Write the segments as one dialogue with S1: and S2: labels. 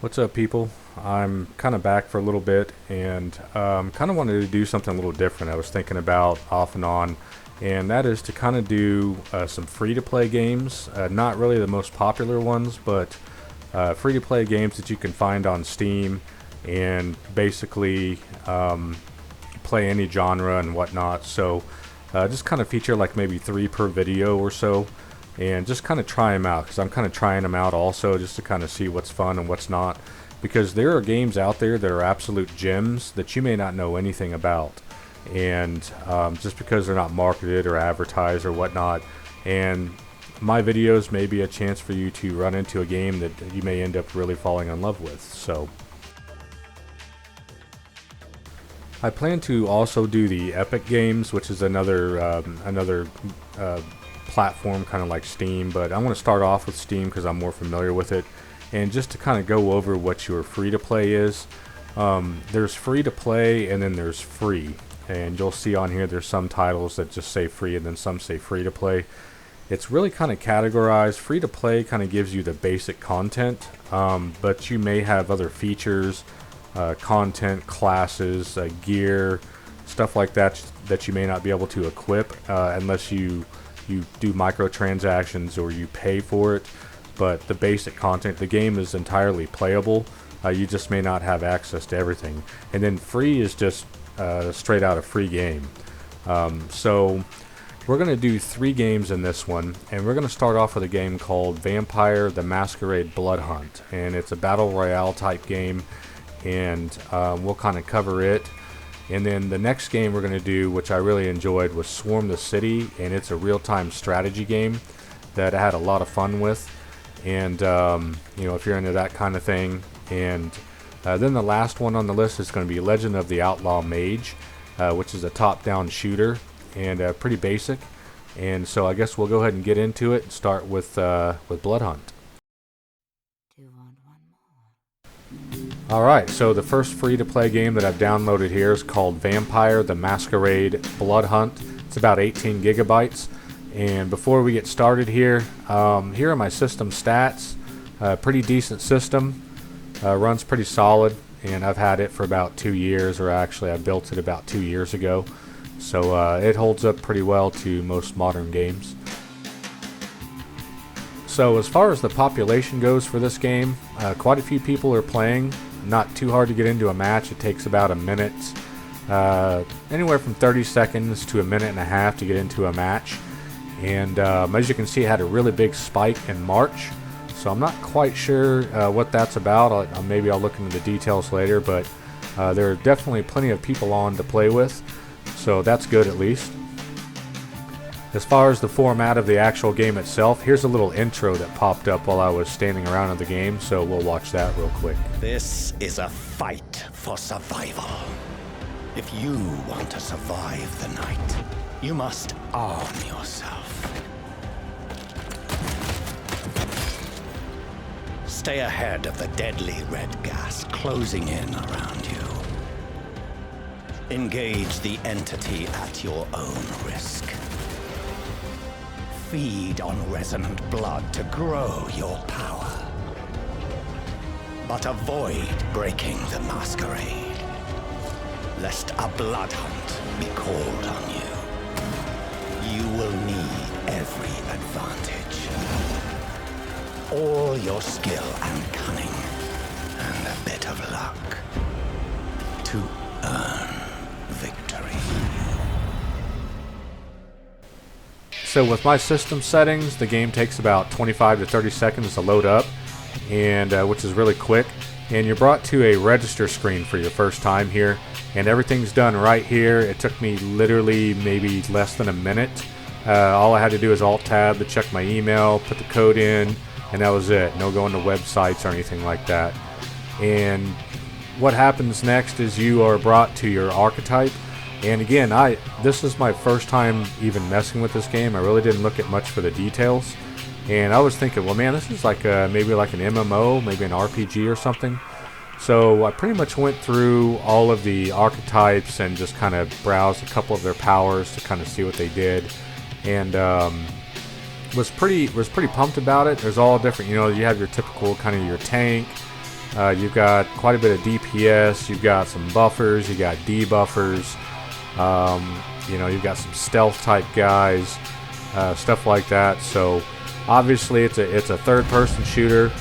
S1: What's up, people? I'm kind of back for a little bit and kind of wanted to do something a little different. I was thinking about off and on, and that is to kind of do some free-to-play games. Not really the most popular ones, but free-to-play games that you can find on Steam and basically play any genre and whatnot. So just kind of feature like maybe 3 per video or so, and just kind of try them out, because I'm kind of trying them out also just to kind of see what's fun and what's not, because there are games out there that are absolute gems that you may not know anything about, and just because they're not marketed or advertised or whatnot, and my videos may be a chance for you to run into a game that you may end up really falling in love with. So I plan to also do the Epic games, which is another platform kind of like Steam, but I want to start off with Steam because I'm more familiar with it, and just to kind of go over what your free to play is. There's free to play and then there's free, and you'll see on here there's some titles that just say free and then some say free to play. It's really kind of categorized. Free to play kind of gives you the basic content, but you may have other features, content, classes, gear, stuff like that that you may not be able to equip unless you do microtransactions or you pay for it. But the basic content, the game is entirely playable. You just may not have access to everything. And then free is just straight out a free game. So we're going to do 3 games in this one, and we're going to start off with a game called Vampire the Masquerade Blood Hunt, and it's a battle royale type game, and we'll kind of cover it. And then the next game we're going to do, which I really enjoyed, was Swarm the City, and it's a real-time strategy game that I had a lot of fun with. And you know, if you're into that kind of thing. And then the last one on the list is going to be Legend of the Outlaw Mage, which is a top-down shooter and pretty basic. And so I guess we'll go ahead and get into it and start with Blood Hunt. Alright, so the first free-to-play game that I've downloaded here is called Vampire the Masquerade Blood Hunt. It's about 18 gigabytes. And before we get started here, here are my system stats. Pretty decent system. Runs pretty solid, and I've had it for about 2 years, or actually I built it about 2 years ago. So it holds up pretty well to most modern games. So as far as the population goes for this game, quite a few people are playing. Not too hard to get into a match. It takes about a minute, anywhere from 30 seconds to a minute and a half to get into a match. And as you can see, it had a really big spike in March. So I'm not quite sure what that's about. Maybe I'll look into the details later, but there are definitely plenty of people on to play with. So that's good at least. As far as the format of the actual game itself, here's a little intro that popped up while I was standing around in the game, so we'll watch that real quick.
S2: This is a fight for survival. If you want to survive the night, you must arm yourself. Stay ahead of the deadly red gas closing in around you. Engage the entity at your own risk. Feed on resonant blood to grow your power. But avoid breaking the masquerade, lest a blood hunt be called on you. You will need every advantage. All your skill and cunning, and a bit of luck to earn victory.
S1: So with my system settings, the game takes about 25 to 30 seconds to load up, and which is really quick. And you're brought to a register screen for your first time here, and everything's done right here. It took me literally maybe less than a minute. All I had to do is Alt-Tab to check my email, put the code in, and that was it. No going to websites or anything like that. And what happens next is you are brought to your archetype. And again, this is my first time even messing with this game. I really didn't look at much for the details. And I was thinking, well, man, this is like maybe like an MMO, maybe an RPG or something. So I pretty much went through all of the archetypes and just kind of browsed a couple of their powers to kind of see what they did. And was pretty pumped about it. There's all different, you know, you have your typical kind of your tank, You've got quite a bit of DPS. You've got some buffers. You got debuffers. You know, you've got some stealth type guys, stuff like that. So obviously it's a third-person shooter,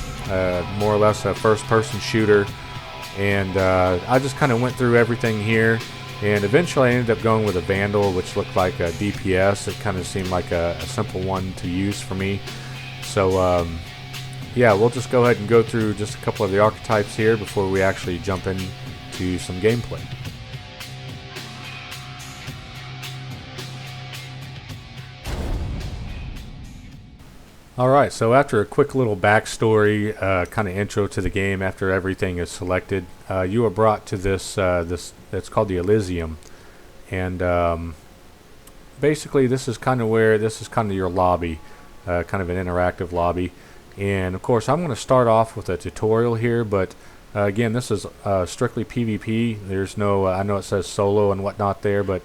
S1: more or less a first-person shooter. And I just kind of went through everything here, and eventually I ended up going with a Vandal, which looked like a DPS. It kind of seemed like a simple one to use for me. So yeah, we'll just go ahead and go through just a couple of the archetypes here before we actually jump into some gameplay. Alright, so after a quick little backstory, kind of intro to the game after everything is selected, you are brought to this, it's called the Elysium. And basically this is kind of your lobby, kind of an interactive lobby. And of course I'm going to start off with a tutorial here, but again, this is strictly PvP. There's no, I know it says solo and whatnot there, but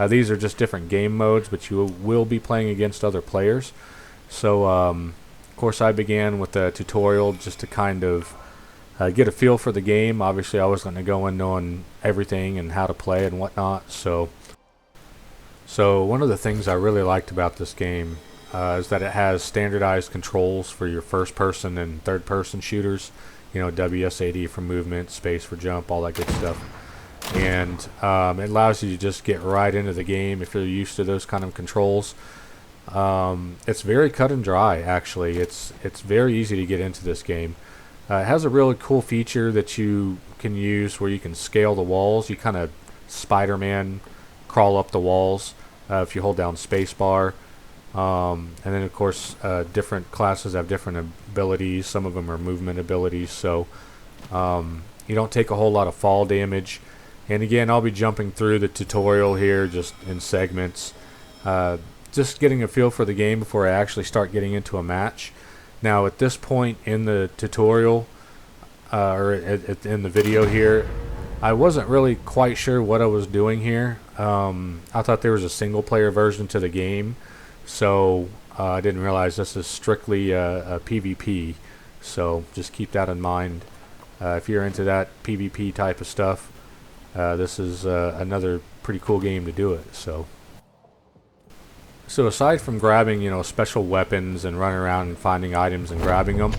S1: these are just different game modes, but you will be playing against other players. So, of course, I began with a tutorial just to kind of get a feel for the game. Obviously, I wasn't going to go in knowing everything and how to play and whatnot. So one of the things I really liked about this game is that it has standardized controls for your first-person and third-person shooters. You know, WSAD for movement, space for jump, all that good stuff. And it allows you to just get right into the game if you're used to those kind of controls. It's very cut and dry, actually. It's very easy to get into this game. It has a really cool feature that you can use where you can scale the walls. You kind of Spider-Man crawl up the walls if you hold down spacebar. And then, of course, different classes have different abilities. Some of them are movement abilities, so you don't take a whole lot of fall damage. And again, I'll be jumping through the tutorial here just in segments. Just getting a feel for the game before I actually start getting into a match. Now at this point in the tutorial, or in the video here, I wasn't really quite sure what I was doing here. I thought there was a single player version to the game, so I didn't realize this is strictly a PvP, so just keep that in mind. If you're into that PvP type of stuff, this is another pretty cool game to do it. So aside from grabbing, you know, special weapons and running around and finding items and grabbing them,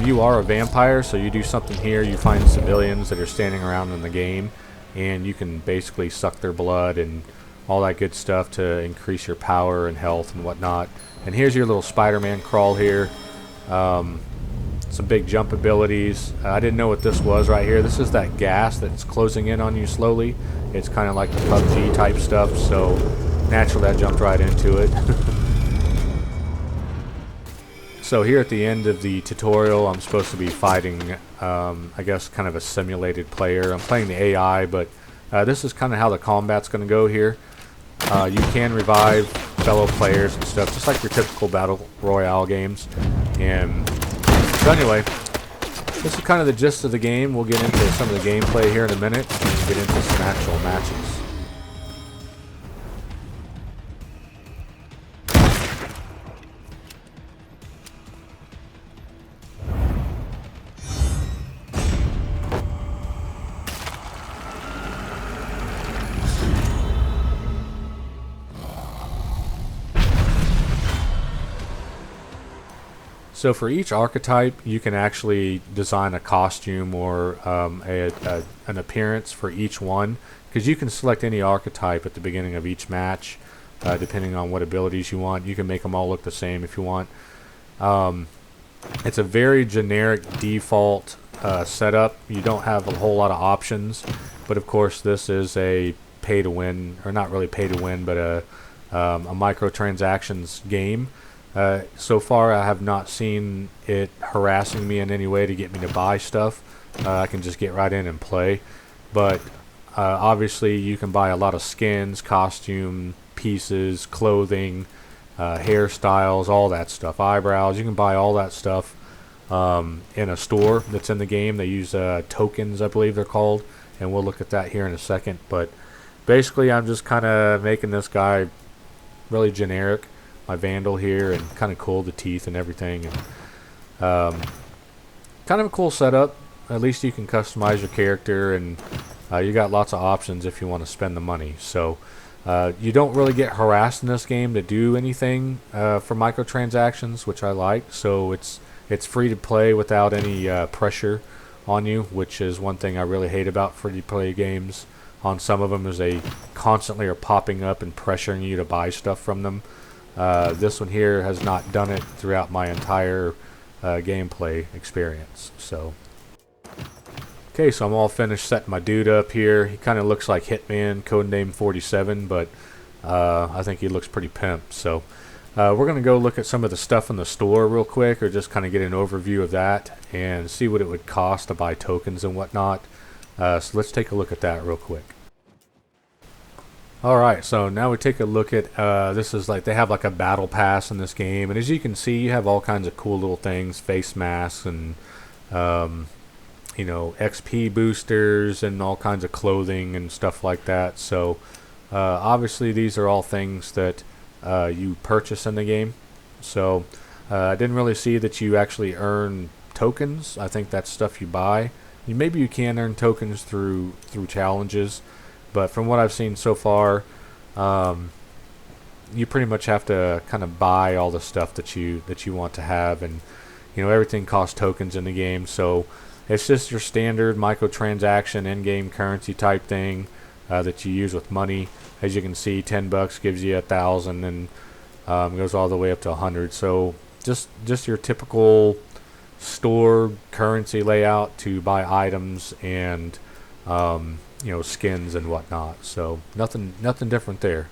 S1: you are a vampire, so you do something here. You find civilians that are standing around in the game, and you can basically suck their blood and all that good stuff to increase your power and health and whatnot. And here's your little Spider-Man crawl here. Some big jump abilities. I didn't know what this was right here. This is that gas that's closing in on you slowly. It's kind of like the PUBG type stuff, so naturally I jumped right into it. So here at the end of the tutorial, I'm supposed to be fighting, I guess, kind of a simulated player. I'm playing the AI, but this is kind of how the combat's going to go here. You can revive fellow players and stuff, just like your typical Battle Royale games. And so anyway, this is kind of the gist of the game. We'll get into some of the gameplay here in a minute and get into some actual matches. So for each archetype, you can actually design a costume or an appearance for each one, because you can select any archetype at the beginning of each match, depending on what abilities you want. You can make them all look the same if you want. It's a very generic default setup. You don't have a whole lot of options, but of course this is a pay-to-win, or not really pay-to-win, but a microtransactions game. So far I have not seen it harassing me in any way to get me to buy stuff. I can just get right in and play. But obviously you can buy a lot of skins, costume pieces, clothing, hairstyles, all that stuff, eyebrows. You can buy all that stuff in a store that's in the game. They use tokens, I believe they're called, and we'll look at that here in a second. But basically I'm just kind of making this guy really generic. My Vandal here, and kind of cool, the teeth and everything, and kind of a cool setup. at least you can customize your character, and you got lots of options if you want to spend the money. So you don't really get harassed in this game to do anything for microtransactions, which I like. So it's free to play without any pressure on you, which is one thing I really hate about free to play games. On some of them, is they constantly are popping up and pressuring you to buy stuff from them. This one here has not done it throughout my entire gameplay experience. So, okay, so I'm all finished setting my dude up here. He kind of looks like Hitman, codename 47, but I think he looks pretty pimp. So we're going to go look at some of the stuff in the store real quick, or just kind of get an overview of that and see what it would cost to buy tokens and whatnot. So let's take a look at that real quick. Alright, so now we take a look at, this is like, they have like a battle pass in this game, and as you can see, you have all kinds of cool little things, face masks and, you know, XP boosters and all kinds of clothing and stuff like that. So, obviously these are all things that you purchase in the game. So, I didn't really see that you actually earn tokens. I think that's stuff you buy. Maybe you can earn tokens through challenges, but from what I've seen so far, you pretty much have to kind of buy all the stuff that you want to have, and you know, everything costs tokens in the game. So it's just your standard microtransaction in-game currency type thing that you use with money. As you can see, $10 gives you 1,000, and goes all the way up to 100. So just your typical store currency layout to buy items and you know, skins and whatnot. So nothing different there.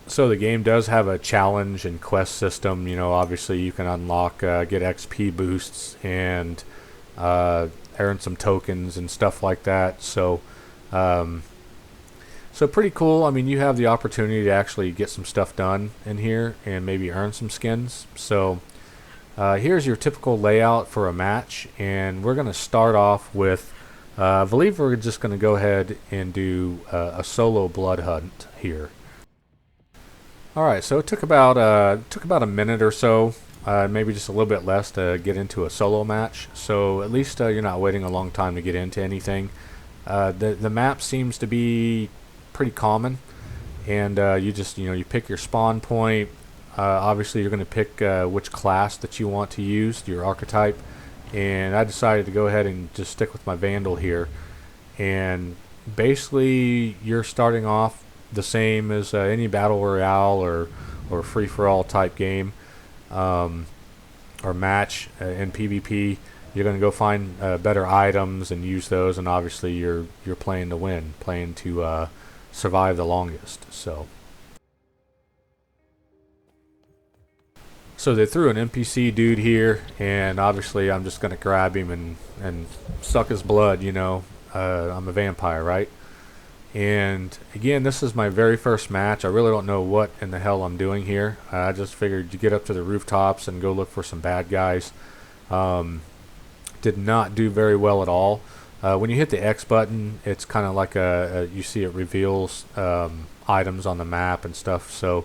S1: So the game does have a challenge and quest system. You know, obviously you can unlock, get XP boosts and earn some tokens and stuff like that. So so pretty cool. I mean, you have the opportunity to actually get some stuff done in here and maybe earn some skins. So here's your typical layout for a match, and we're going to start off with, I believe we're just going to go ahead and do a solo blood hunt here. Alright, so it took about a minute or so, maybe just a little bit less, to get into a solo match. So at least you're not waiting a long time to get into anything. The map seems to be pretty common, and you just, you know, you pick your spawn point. Obviously you're going to pick which class that you want to use, your archetype, and I decided to go ahead and just stick with my Vandal here. And basically you're starting off the same as any battle royale or free-for-all type game or match in PvP. You're going to go find better items and use those, and obviously you're playing to win, playing to survive the longest. So they threw an NPC dude here, and obviously I'm just going to grab him and suck his blood, you know. I'm a vampire, right? And again, this is my very first match. I really don't know what in the hell I'm doing here. I just figured to get up to the rooftops and go look for some bad guys. Did not do very well at all. When you hit the X button, it's kind of like you see it reveals items on the map and stuff. So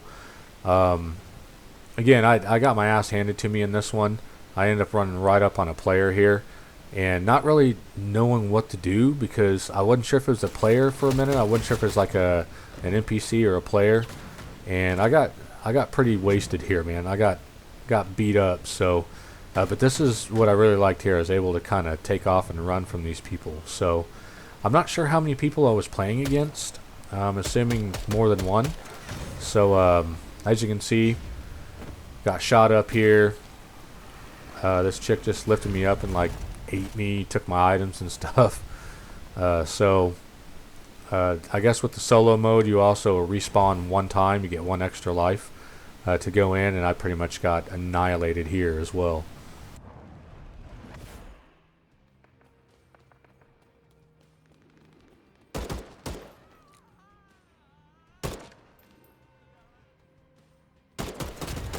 S1: again, I got my ass handed to me in this one. I ended up running right up on a player here and not really knowing what to do, because I wasn't sure if it was a player for a minute. I wasn't sure if it was like an NPC or a player, and I got pretty wasted here, man. I got beat up. So but this is what I really liked here. I was able to kind of take off and run from these people. So I'm not sure how many people I was playing against. I'm assuming more than one. So as you can see, got shot up here. This chick just lifted me up and like ate me, took my items and stuff. So I guess with the solo mode, you also respawn one time. You get one extra life to go in, and I pretty much got annihilated here as well.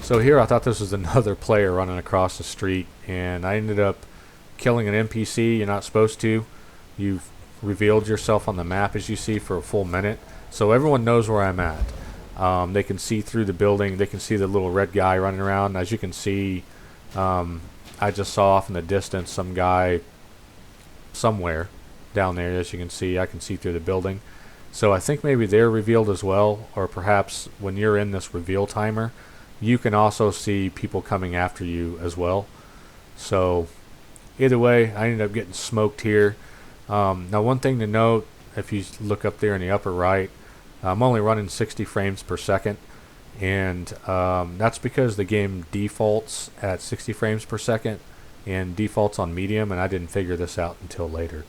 S1: So here I thought this was another player running across the street, and I ended up killing an NPC. You're not supposed to. You've revealed yourself on the map, as you see, for a full minute. So everyone knows where I'm at. They can see through the building. They can see the little red guy running around. As you can see, I I just saw off in the distance some guy somewhere down there. As you can see, I can see through the building. So I think maybe they're revealed as well, or perhaps when you're in this reveal timer, you can also see people coming after you as well. So either way, I ended up getting smoked here. Now one thing to note, if you look up there in the upper right, I'm only running 60 frames per second, and that's because the game defaults at 60 frames per second and defaults on medium, and I didn't figure this out until later.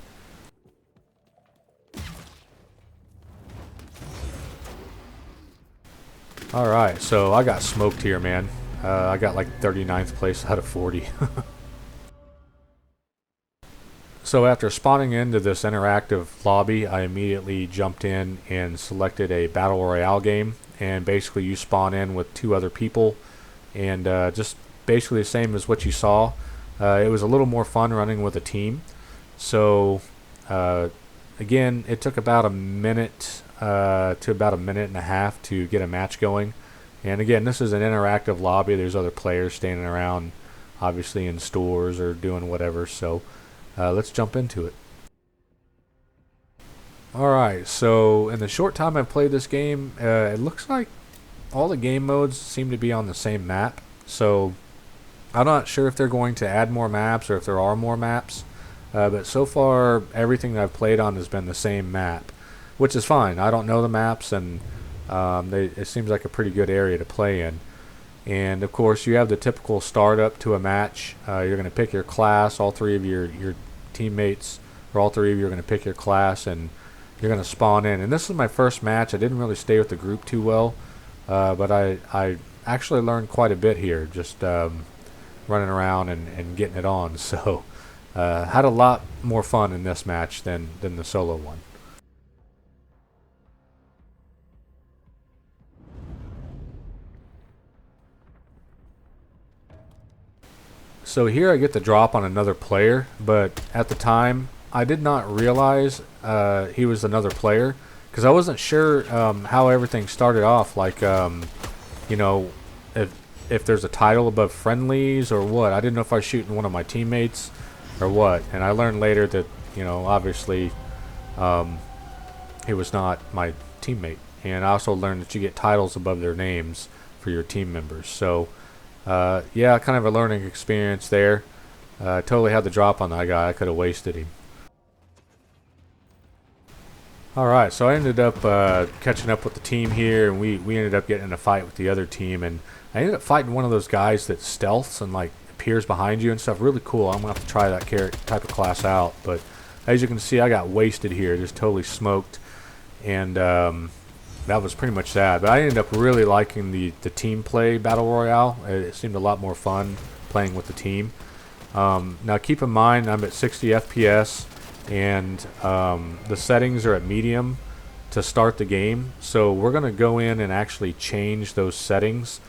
S1: Alright, so I got smoked here, man. I got like 39th place out of 40. So after spawning into this interactive lobby, I immediately jumped in and selected a Battle Royale game. And basically you spawn in with 2 other people. And just basically the same as what you saw. It was a little more fun running with a team. So again, it took about a minute to about a minute and a half to get a match going. And again, this is an interactive lobby. There's other players standing around, obviously in stores or doing whatever. So let's jump into it. Alright, so in the short time I've played this game, it looks like all the game modes seem to be on the same map. So I'm not sure if they're going to add more maps or if there are more maps. But so far, everything that I've played on has been the same map, which is fine. I don't know the maps, and it seems like a pretty good area to play in. And of course, you have the typical startup to a match. You're going to pick your class. All 3 of your teammates, or all 3 of you are going to pick your class, and you're going to spawn in. And this is my first match. I didn't really stay with the group too well, but I actually learned quite a bit here, just running around and getting it on. So had a lot more fun in this match than the solo one. So here I get the drop on another player, but at the time I did not realize he was another player, because I wasn't sure how everything started off. Like, you know, if there's a title above friendlies or what. I didn't know if I was shooting one of my teammates or what. And I learned later that, you know, obviously he was not my teammate. And I also learned that you get titles above their names for your team members. So yeah, kind of a learning experience there. Totally had the drop on that guy. I could have wasted him. Alright, so I ended up catching up with the team here, and we ended up getting in a fight with the other team, and I ended up fighting one of those guys that stealths and like appears behind you and stuff. Really cool. I'm going to have to try that type of class out, but as you can see, I got wasted here, just totally smoked, and that was pretty much that. But I ended up really liking the team play Battle Royale. It seemed a lot more fun playing with the team. Now keep in mind, I'm at 60 FPS, and the settings are at medium to start the game. So we're going to go in and actually change those settings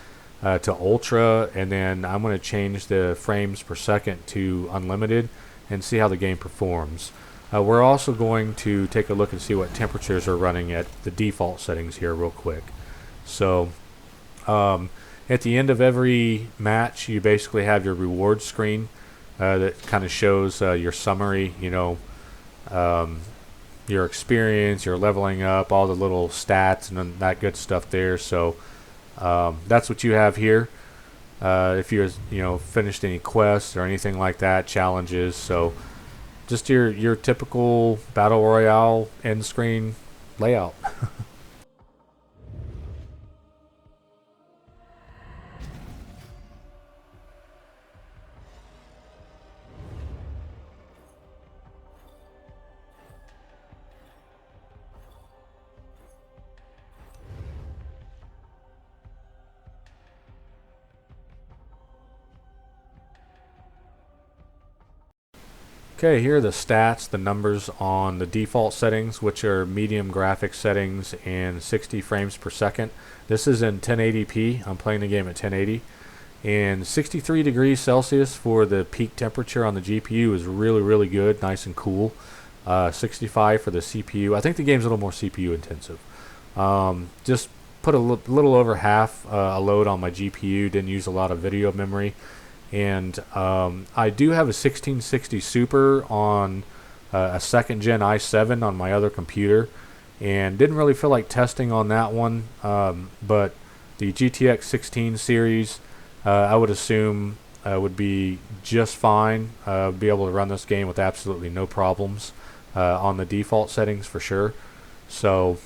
S1: to ultra, and then I'm going to change the frames per second to unlimited and see how the game performs. We're also going to take a look and see what temperatures are running at the default settings here real quick. So at the end of every match, you basically have your reward screen that kind of shows your summary, you know, your experience, your leveling up, all the little stats and that good stuff there. So that's what you have here. If you finished any quests or anything like that, challenges. So just your typical Battle Royale end screen layout. Okay, here are the stats, the numbers on the default settings, which are medium graphics settings and 60 frames per second. This is in 1080p. I'm playing the game at 1080. And 63 degrees Celsius for the peak temperature on the GPU is really, really good, nice and cool. 65 for the CPU. I think the game's a little more CPU intensive. Just put a little over half a load on my GPU, didn't use a lot of video memory. And I do have a 1660 Super on a second gen i7 on my other computer, and didn't really feel like testing on that one. But the GTX 16 series, I would assume would be just fine. Be able to run this game with absolutely no problems on the default settings for sure. So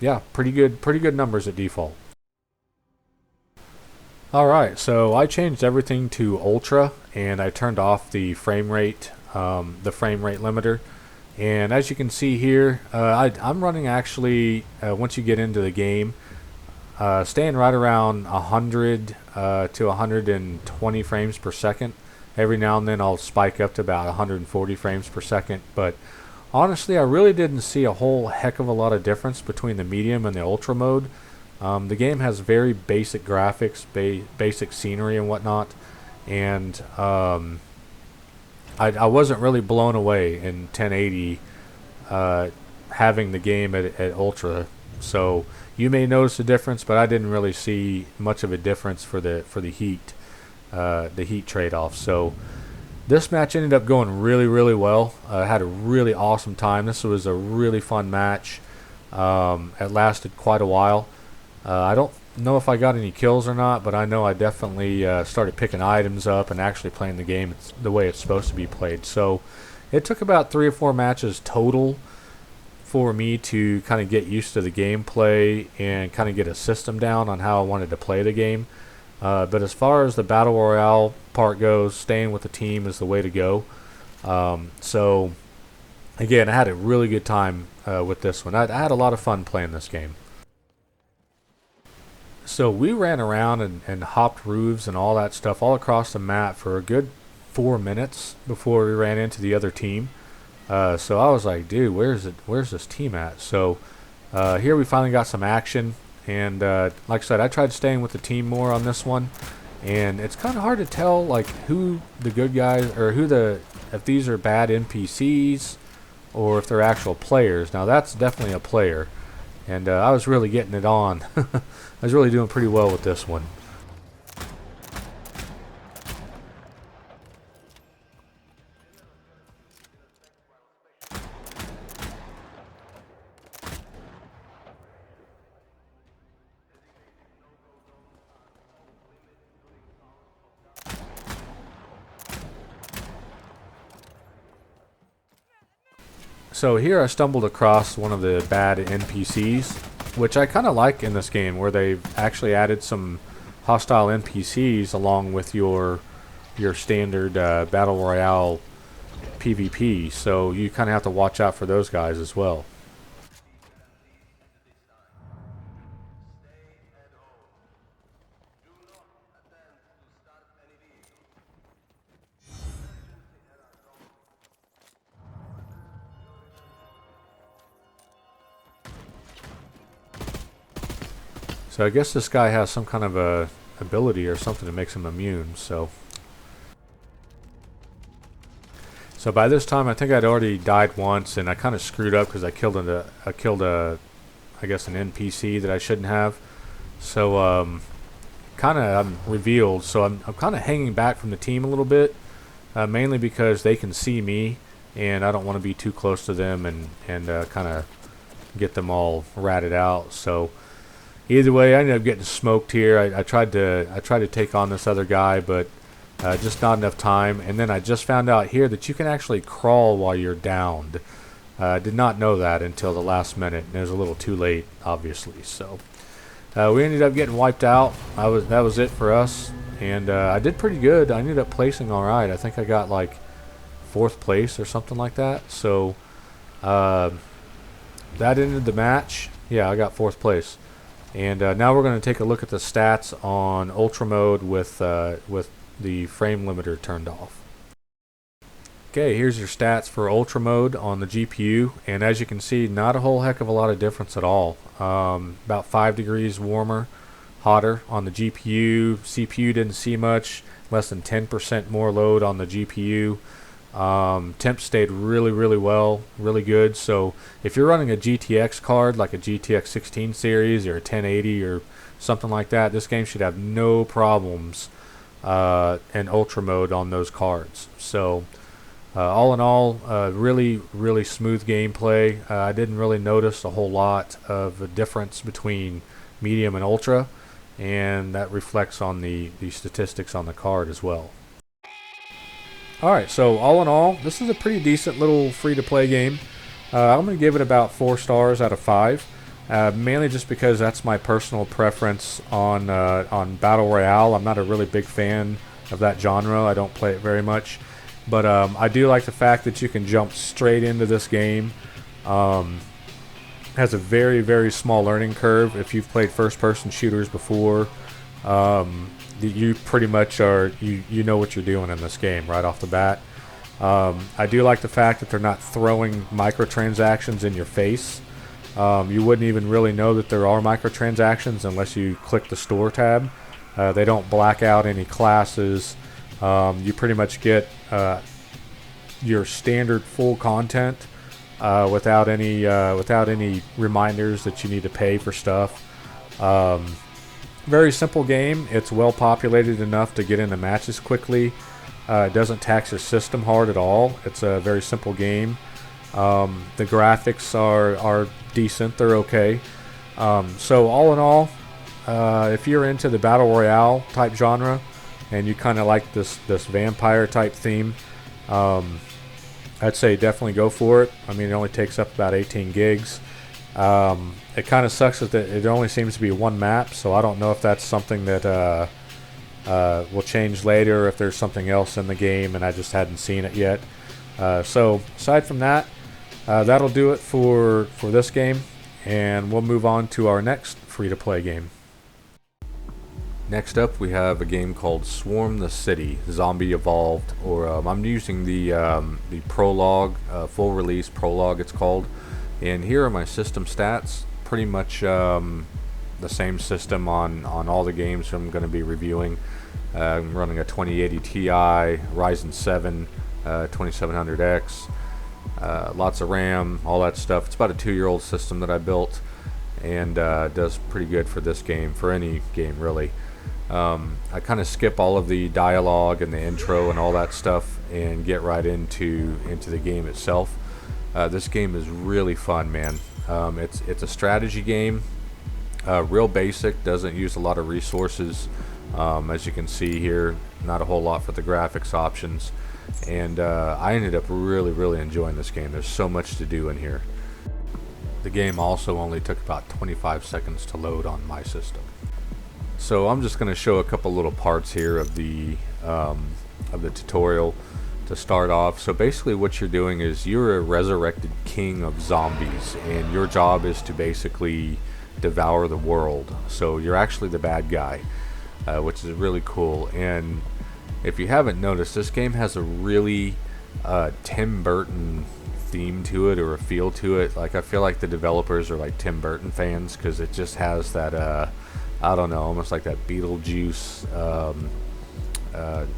S1: yeah, pretty good numbers at default. Alright, so I changed everything to Ultra, and I turned off the frame rate limiter. And as you can see here, I'm running actually, once you get into the game, staying right around 100 to 120 frames per second. Every now and then I'll spike up to about 140 frames per second, but honestly I really didn't see a whole heck of a lot of difference between the medium and the ultra mode. The game has very basic graphics, basic scenery and whatnot, and I wasn't really blown away in 1080 having the game at ultra. So you may notice a difference, but I didn't really see much of a difference for the heat trade-off. So this match ended up going really well. I had a really awesome time. This was a really fun match. It lasted quite a while. I don't know if I got any kills or not, but I know I definitely started picking items up and actually playing the game the way it's supposed to be played. So it took about 3 or 4 matches total for me to kind of get used to the gameplay and kind of get a system down on how I wanted to play the game. But as far as the Battle Royale part goes, staying with the team is the way to go. So again, I had a really good time with this one. I had a lot of fun playing this game. So we ran around and hopped roofs and all that stuff all across the map for a good 4 minutes before we ran into the other team. So I was like, dude, where's this team at? So here we finally got some action, and like I said, I tried staying with the team more on this one, and it's kind of hard to tell like who the good guys or if these are bad NPCs or if they're actual players. Now that's definitely a player, and I was really getting it on. I was really doing pretty well with this one. So here I stumbled across one of the bad NPCs, which I kind of like in this game, where they've actually added some hostile NPCs along with your standard Battle Royale PvP. So you kind of have to watch out for those guys as well. So I guess this guy has some kind of a ability or something that makes him immune. So by this time I think I'd already died once, and I kind of screwed up because I killed I guess an NPC that I shouldn't have. So kind of I'm revealed. So I'm kind of hanging back from the team a little bit, mainly because they can see me, and I don't want to be too close to them and kind of get them all ratted out. So either way, I ended up getting smoked here. I tried to take on this other guy, but just not enough time. And then I just found out here that you can actually crawl while you're downed. I did not know that until the last minute, and it was a little too late, obviously. So we ended up getting wiped out. That was it for us, and I did pretty good. I ended up placing all right. I think I got like 4th place or something like that. So that ended the match. Yeah, I got 4th place. And now we're going to take a look at the stats on Ultra mode with the frame limiter turned off. Okay, here's your stats for Ultra mode on the GPU, and as you can see, not a whole heck of a lot of difference at all. About 5 degrees hotter on the GPU. CPU didn't see much, less than 10% more load on the GPU. Temp stayed really well, really good. So if you're running a GTX card like a GTX 16 series or a 1080 or something like that, this game should have no problems and ultra mode on those cards. So all in all, really smooth gameplay. I didn't really notice a whole lot of a difference between medium and ultra, and that reflects on the statistics on the card as well. Alright, so all in all, this is a pretty decent little free-to-play game. I'm going to give it about 4 stars out of 5. Mainly just because that's my personal preference on Battle Royale. I'm not a really big fan of that genre. I don't play it very much. But I do like the fact that you can jump straight into this game. Has a very small learning curve. If you've played first-person shooters before, you pretty much you know what you're doing in this game right off the bat. I do like the fact that they're not throwing microtransactions in your face. You wouldn't even really know that there are microtransactions unless you click the store tab. They don't black out any classes. You pretty much get your standard full content without any reminders that you need to pay for stuff. Very simple game. It's well populated enough to get into matches quickly. It doesn't tax your system hard at all. It's a very simple game. The graphics are decent. They're okay. So all in all, if you're into the Battle Royale type genre and you kind of like this vampire type theme, I'd say definitely go for it. I mean, it only takes up about 18 gigs. It kind of sucks that it only seems to be one map, so I don't know if that's something that will change later, or if there's something else in the game and I just hadn't seen it yet. So aside from that, that'll do it for this game, and we'll move on to our next free-to-play game. Next up, we have a game called Swarm the City, Zombie Evolved, or I'm using the prologue, full release prologue it's called. And here are my system stats, pretty much the same system on all the games I'm going to be reviewing. I'm running a 2080 Ti, Ryzen 7, 2700X, lots of RAM, all that stuff. It's about a 2-year-old system that I built, and does pretty good for this game, for any game really. I kind of skip all of the dialogue and the intro and all that stuff and get right into the game itself. This game is really fun, man. It's a strategy game, real basic, doesn't use a lot of resources. As you can see here, not a whole lot for the graphics options, and I ended up really enjoying this game. There's so much to do in here. The game also only took about 25 seconds to load on my system. So I'm just going to show a couple little parts here of the tutorial to start off. So basically what you're doing is you're a resurrected king of zombies, and your job is to basically devour the world. So you're actually the bad guy, which is really cool. And if you haven't noticed, this game has a really Tim Burton theme to it, or a feel to it. Like, I feel like the developers are like Tim Burton fans, because it just has that I don't know, almost like that Beetlejuice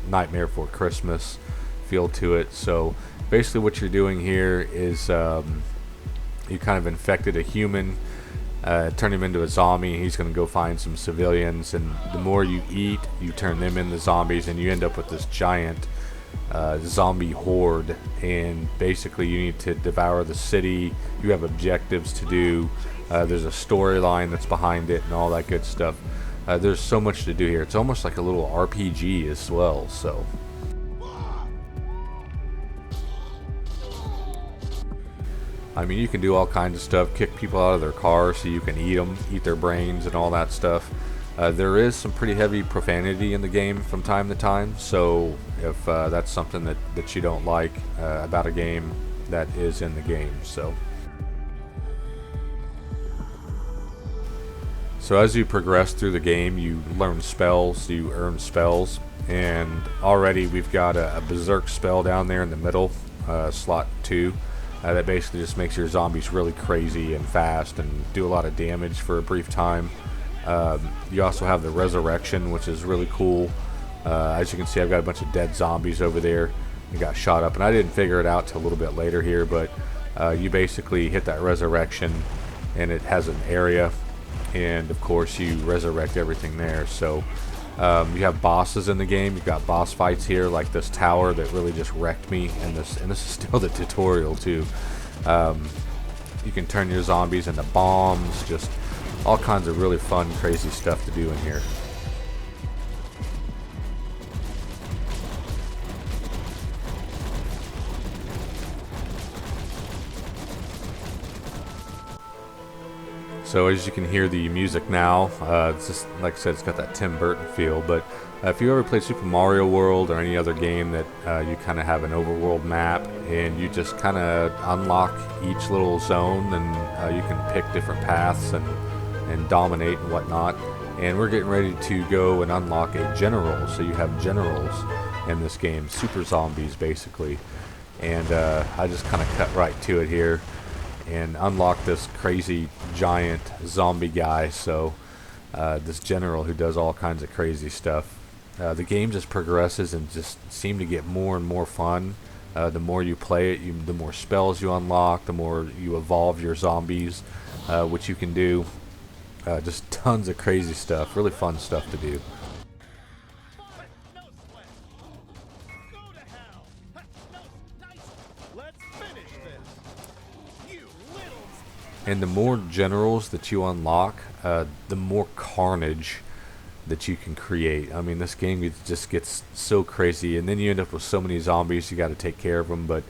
S1: Nightmare Before Christmas feel to it. So basically what you're doing here is you kind of infected a human, turn him into a zombie, and he's going to go find some civilians, and the more you eat, you turn them into zombies, and you end up with this giant zombie horde. And basically you need to devour the city. You have objectives to do. There's a storyline that's behind it and all that good stuff. There's so much to do here. It's almost like a little RPG as well. So I mean, you can do all kinds of stuff, kick people out of their cars so you can eat them, eat their brains and all that stuff. There is some pretty heavy profanity in the game from time to time, so if that's something that you don't like about a game, that is in the game. So as you progress through the game, you learn spells, you earn spells, and already we've got a berserk spell down there in the middle, slot 2. That basically just makes your zombies really crazy and fast and do a lot of damage for a brief time. You also have the resurrection, which is really cool. As you can see, I've got a bunch of dead zombies over there that got shot up, and I didn't figure it out till a little bit later here, but you basically hit that resurrection and it has an area, and of course you resurrect everything there. So You have bosses in the game. You've got boss fights here, like this tower that really just wrecked me, and this is still the tutorial too. You can turn your zombies into bombs, just all kinds of really fun, crazy stuff to do in here. So as you can hear the music now, it's just, like I said, it's got that Tim Burton feel. But if you ever played Super Mario World or any other game that you kind of have an overworld map and you just kind of unlock each little zone, and you can pick different paths and dominate and whatnot. And we're getting ready to go and unlock a general. So you have generals in this game, super zombies basically. And I just kind of cut right to it here and unlock this crazy giant zombie guy. So this general who does all kinds of crazy stuff. The game just progresses and just seems to get more and more fun. The more you play it, the more spells you unlock, the more you evolve your zombies, which you can do. Just tons of crazy stuff, really fun stuff to do. And the more generals that you unlock, the more carnage that you can create. I mean, this game just gets so crazy, and then you end up with so many zombies. You got to take care of them, but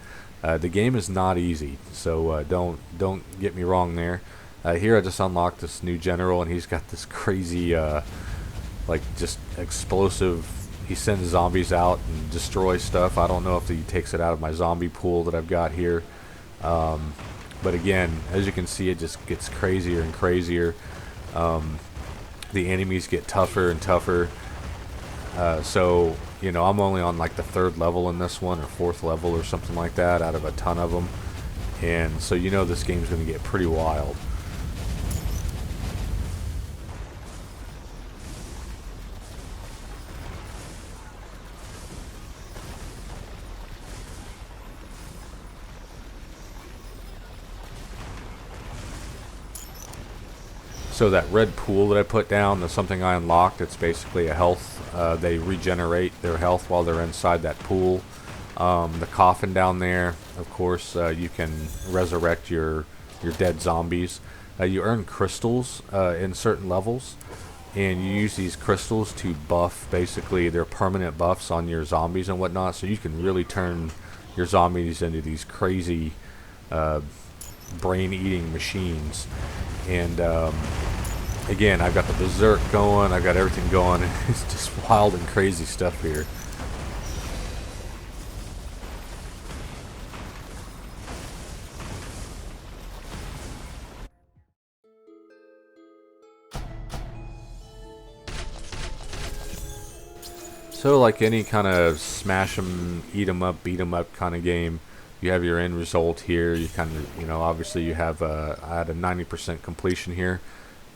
S1: the game is not easy. So don't get me wrong there. Here I just unlocked this new general, and he's got this crazy, like just explosive. He sends zombies out and destroys stuff. I don't know if he takes it out of my zombie pool that I've got here. But again, as you can see, it just gets crazier and crazier. The enemies get tougher and tougher. So, you know, I'm only on like the 3rd level in this one, or 4th level or something like that, out of a ton of them. And so you know this game's going to get pretty wild. So that red pool that I put down, that's something I unlocked. It's basically a health. They regenerate their health while they're inside that pool. The coffin down there, of course, you can resurrect your dead zombies. You earn crystals in certain levels, and you use these crystals to buff, basically they're permanent buffs on your zombies and whatnot, so you can really turn your zombies into these crazy brain-eating machines. And again, I've got the berserk going, I've got everything going, and it's just wild and crazy stuff here. So like any kind of smash 'em, eat 'em up, beat 'em up kind of game, you have your end result here. You kind of, you know, obviously you have I had a 90% completion here.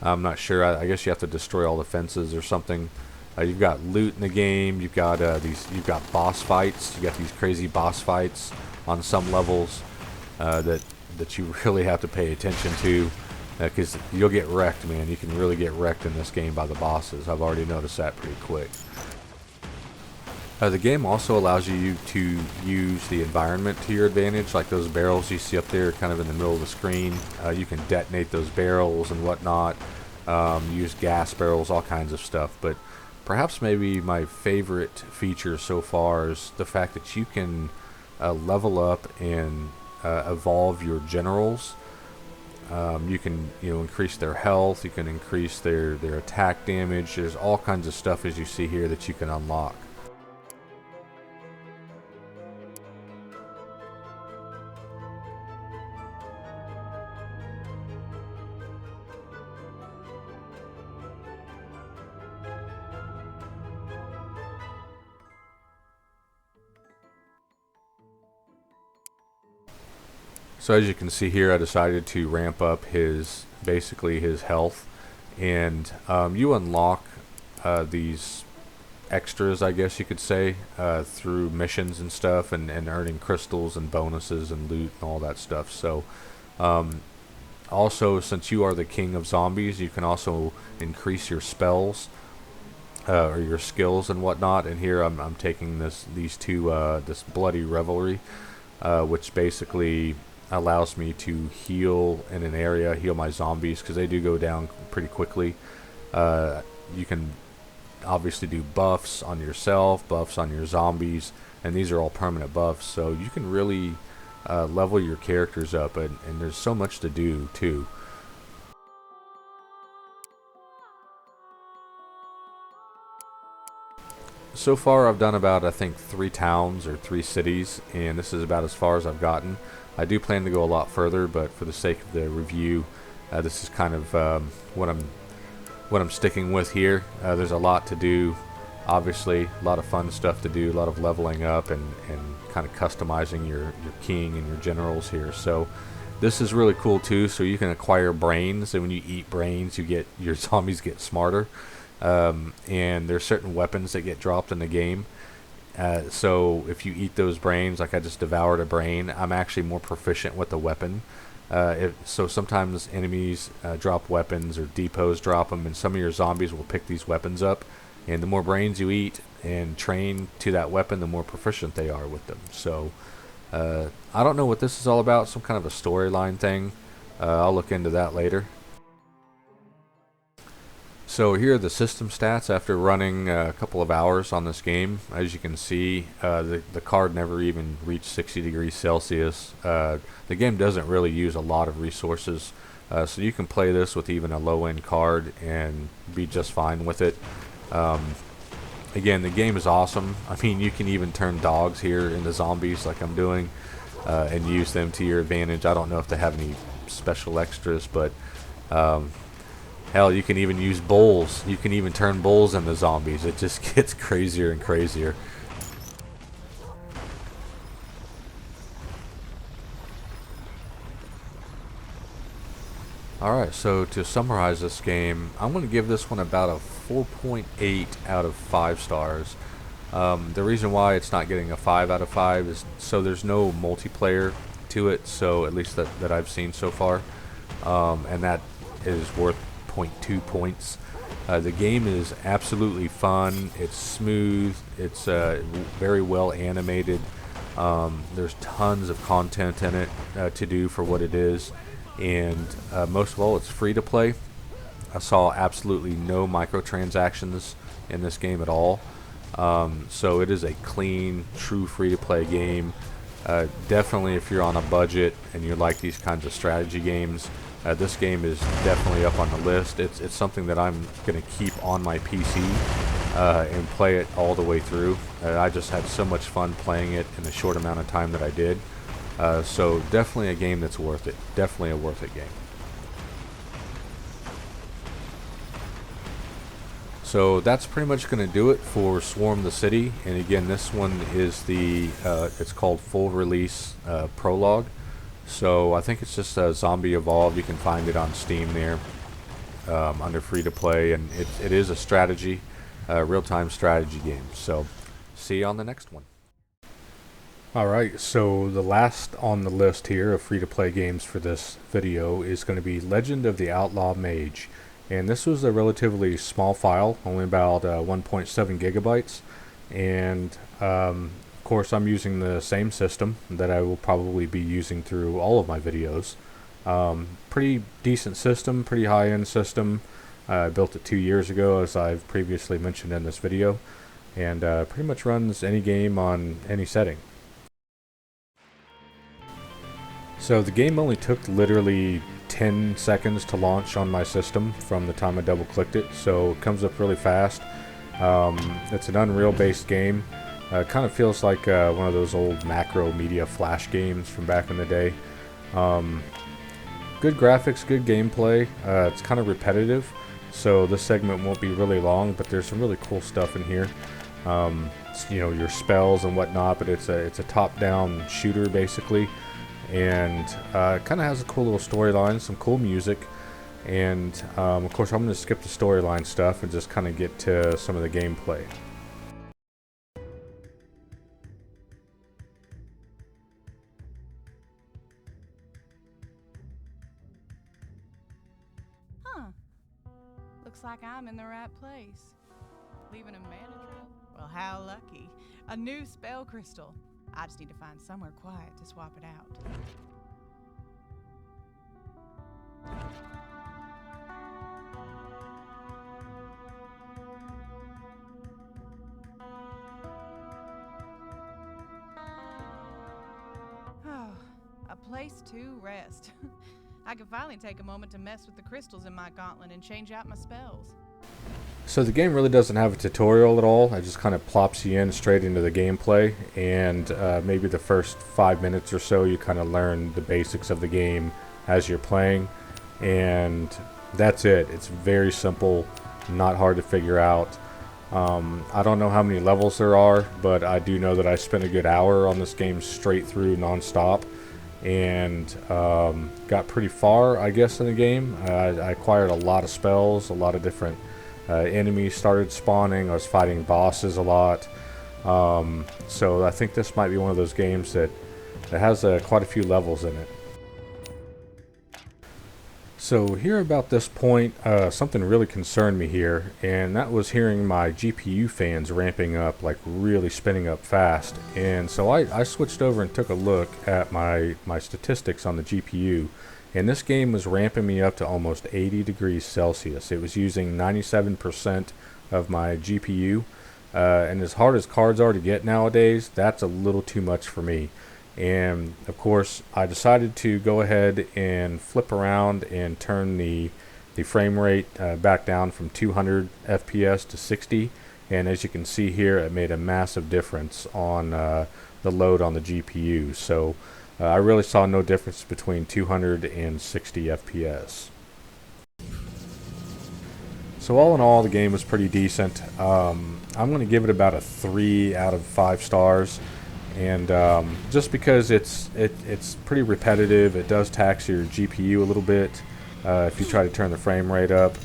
S1: I'm not sure. I guess you have to destroy all the fences or something. You've got loot in the game. You've got you've got boss fights. You got these crazy boss fights on some levels that you really have to pay attention to, because you'll get wrecked, man. You can really get wrecked in this game by the bosses. I've already noticed that pretty quick. The game also allows you to use the environment to your advantage, like those barrels you see up there kind of in the middle of the screen. You can detonate those barrels and whatnot, use gas barrels, all kinds of stuff. But perhaps maybe my favorite feature so far is the fact that you can level up and evolve your generals. You can, you know, increase their health, you can increase their attack damage. There's all kinds of stuff, as you see here, that you can unlock. So as you can see here, I decided to ramp up basically his health, and you unlock these extras, I guess you could say, through missions and stuff, and earning crystals and bonuses and loot and all that stuff. So also, since you are the king of zombies, you can also increase your spells. or your skills and whatnot. And here I'm taking these two this Bloody Revelry, which basically allows me to heal in an area, heal my zombies because they do go down pretty quickly. You can obviously do buffs on yourself, buffs on your zombies, and these are all permanent buffs, so you can really level your characters up, and there's so much to do too. So far I've done about, I think, 3 towns or 3 cities, and this is about as far as I've gotten. I do plan to go a lot further, but for the sake of the review, this is kind of what I'm sticking with here. There's a lot to do, obviously, a lot of fun stuff to do, a lot of leveling up and kind of customizing your king and your generals here. So this is really cool too. So you can acquire brains, and when you eat brains, your zombies get smarter. And there's certain weapons that get dropped in the game. So if you eat those brains, like I just devoured a brain, I'm actually more proficient with the weapon. So sometimes enemies drop weapons, or depots drop them, and some of your zombies will pick these weapons up. And the more brains you eat and train to that weapon, the more proficient they are with them. So I don't know what this is all about, some kind of a storyline thing. I'll look into that later. So here are the system stats after running a couple of hours on this game. As you can see, the card never even reached 60 degrees Celsius. The game doesn't really use a lot of resources, so you can play this with even a low-end card and be just fine with it. Again, the game is awesome. I mean, you can even turn dogs here into zombies like I'm doing, and use them to your advantage. I don't know if they have any special extras, but hell, you can even use bulls. You can even turn bulls into zombies. It just gets crazier and crazier. Alright, so to summarize this game, I'm going to give this one about a 4.8 out of 5 stars. The reason why it's not getting a 5 out of 5 is so there's no multiplayer to it, so at least that I've seen so far. And that is worth 0.2 points. The game is absolutely fun. It's smooth. It's very well animated. There's tons of content in it to do for what it is, and most of all, it's free to play. I saw absolutely no microtransactions in this game at all. So it is a clean, true free-to-play game. Definitely, if you're on a budget and you like these kinds of strategy games, this game is definitely up on the list. It's something that I'm going to keep on my PC and play it all the way through. I just had so much fun playing it in the short amount of time that I did. So definitely a game that's worth it. Definitely a worth it game. So that's pretty much going to do it for Swarm the City. And again, this one is it's called Full Release Prologue. So I think it's just Zombie Evolved. You can find it on Steam there under free to play, and it is a strategy, real-time strategy game. So see you on the next one. Alright, so the last on the list here of free to play games for this video is going to be Legend of the Outlaw Mage. And this was a relatively small file, only about 1.7 gigabytes. And of course, I'm using the same system that I will probably be using through all of my videos. Pretty decent system, pretty high-end system. I built it 2 years ago, as I've previously mentioned in this video, and pretty much runs any game on any setting. So the game only took literally 10 seconds to launch on my system from the time I double clicked it, so it comes up really fast. It's an Unreal based game. Kind of feels like one of those old Macro Media Flash games from back in the day. Good graphics, good gameplay. It's kind of repetitive, so this segment won't be really long, but there's some really cool stuff in here. You know, your spells and whatnot, but it's a top-down shooter basically, and kind of has a cool little storyline, some cool music, and of course I'm going to skip the storyline stuff and just kind of get to some of the gameplay.
S3: Huh. Looks like I'm in the right place. Leaving a mana trail? Well, how lucky. A new spell crystal. I just need to find somewhere quiet to swap it out. Oh, a place to rest. I can finally take a moment to mess with the crystals in my gauntlet and change out my spells.
S1: So the game really doesn't have a tutorial at all. It just kind of plops you in straight into the gameplay, and maybe the first 5 minutes or so you kind of learn the basics of the game as you're playing, and that's it. It's very simple, not hard to figure out. I don't know how many levels there are, but I do know that I spent a good hour on this game straight through non-stop, and got pretty far, I guess, in the game. I acquired a lot of spells, a lot of different enemies started spawning. I was fighting bosses a lot. So I think this might be one of those games that has quite a few levels in it. So here about this point, something really concerned me here, and that was hearing my GPU fans ramping up, like really spinning up fast. And so I switched over and took a look at my statistics on the GPU, and this game was ramping me up to almost 80 degrees Celsius. It was using 97% of my GPU, and as hard as cards are to get nowadays, that's a little too much for me. And of course I decided to go ahead and flip around and turn the frame rate back down from 200 FPS to 60, and as you can see here, it made a massive difference on the load on the GPU. So I really saw no difference between 200 and 60 FPS. So all in all, the game was pretty decent. I'm going to give it about a 3 out of 5 stars. And just because it's pretty repetitive, it does tax your GPU a little bit if you try to turn the frame rate up,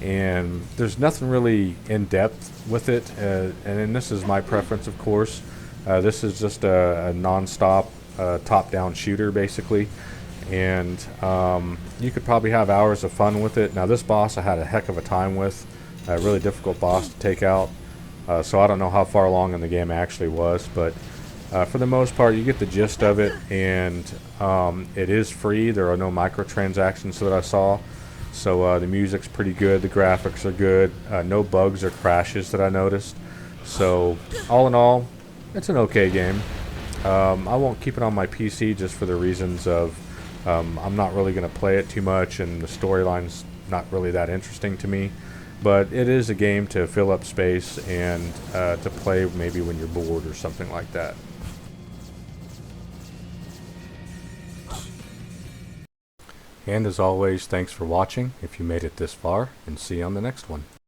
S1: and there's nothing really in depth with it, and then this is my preference, of course. This is just a non-stop top-down shooter basically, and you could probably have hours of fun with it. Now this boss I had a heck of a time with, a really difficult boss to take out, so I don't know how far along in the game it actually was, but for the most part, you get the gist of it, and it is free. There are no microtransactions that I saw, so the music's pretty good, the graphics are good, no bugs or crashes that I noticed. So all in all, it's an okay game. I won't keep it on my PC just for the reasons of I'm not really going to play it too much, and the storyline's not really that interesting to me. But it is a game to fill up space and to play maybe when you're bored or something like that. And as always, thanks for watching if you made it this far, and see you on the next one.